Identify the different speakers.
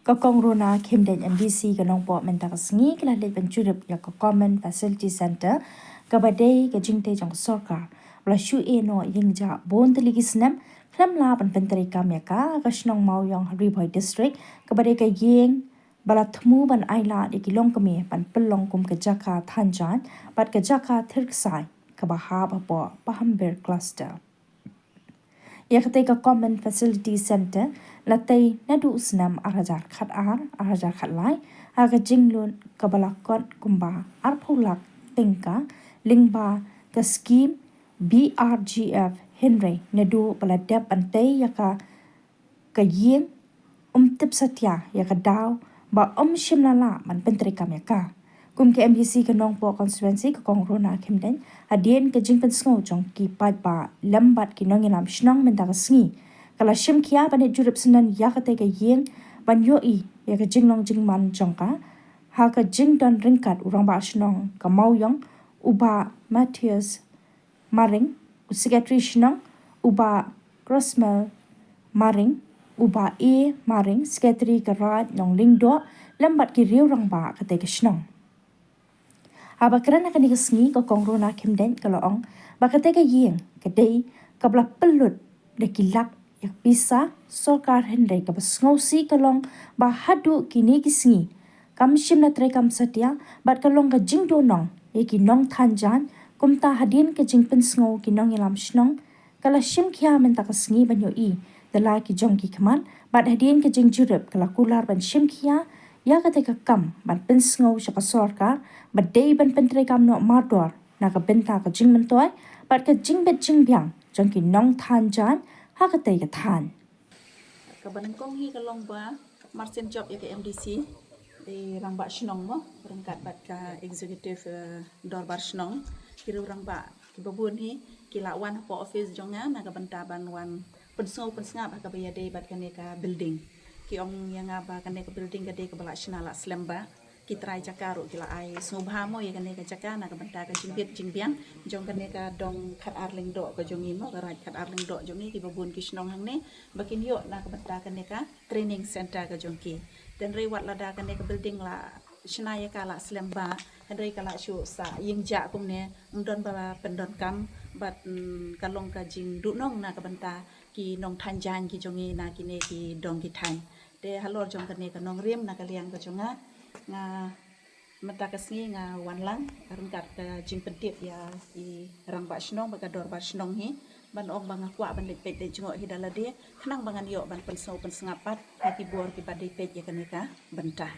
Speaker 1: ก็กองโรนาเข้มเด่น MDC กับน้องปอมันตากสงี้กระเด็นเป็นจุดอยากก็ Common Facility Center กับบัดเดย์กับจิงเตจังสอร์บลาชูเอโนยิงจ่าบนตลิกิสเนมคลำลาเป็นตริกามยากากับชนองมาวยองรีบอยดิสทริกกับบัดเดย์กับยิงบลาทมูบันไอลาดิกิลงกมีปันเปลงกุมกับจักาทันจานบัดกับจักาthir ksai กับบะฮาบะปอปะฮัมเบอร์คลัสเตอร์อยากเตกับ Common Facility Center ละเตนัดูสนามอาราจาร์ขัดอาราจาร์ขัดไลหากจิงลุนกับบลักกอนกุมบาอาร์พูลักติงกาลิงบากับสกีม BRGF เฮนรีนัดูบลัดเดบันเตยากะกะยิงติบสัตยายากะดาวบะชิมลาลามันเป็นตริกามยากากุมke MDC ke nong po constituency ke kong rona kimden adien ke jing pen sngo jong ki pat ba lambat ki nong ilam shnong men da sngi kala shim kia ban jurip sunan ya ka te ke yeng ban yo I ya ke jing nong jing man jong ka ha ka jing don ringkat urang ba shnong ka Mawiong uba Matthias maring secretary shnong uba crossmel maring uba maring secretary ka ra nong lingdo lambat ki riu rang ba ka te ke shnong Abakran akan dikengi ke kongrona kimden kalau ong bakatega yeng kedai kabla pelut de kilak yak bisa sorkar hendai ka basngausi kalong bahadu kini kisngi kam shim na tre kam satya bat kalong ka jing do nong ki nong thanjan kumta hadin ke jing pen sngo ki nong ilam shnong kala shim kya men ta kasngi banyo I dala ki jong ki kaman bat hadin ke jing jurip kala kular ban shim kya ya kata ka kam ban pen sngo shaka sorkar bat day ban pen tre kam no mardor na ka benta ka jing mentoy bat ka jing bet jing byang jong ki nong than jan ha ka te ka than
Speaker 2: ka ban kong hi ka long ba martin job ya ka MDC di rang ba shnong mo rangkat bat ka executive dor bar shnong kiru rang ba ki babun hi ki la wan po office jonga na ka banta ban wan pensngap ka ba ya day bat ka ne ka building ki ong yang aba kan ka building ka de ka bala shnala slemba ki try jaka ro ki la ai snubha mo ya kan ka jaka na ka banta ka jingbet jingbiang jong kan ka dong khat arling do ka jongi mo ka raj khat arling do jongi ki babun ki shnong hang ne bakin yo na ka banta kan ka training center ka jongki dan re wat lada kan ka building la shnaya ka la slemba kan re ka la shu sa ïingjah kum ne don bala pendon kam bat kalong ka jing du nong na ka banta ki nong thanjan ki jongi na ki ne ki dong ki thañ de halor jong kan ka nong riem na ka liang ka jonga nga mata kasngi nga wanlang karun kat ka jing pentip ya I rang ba shnong ba ka dor ba shnong hi ban ong banga kwa ban lepet de jongo hi dalade khnang bangan yo ban penso pensengapat ki bor ki badai pet ya kan ka benta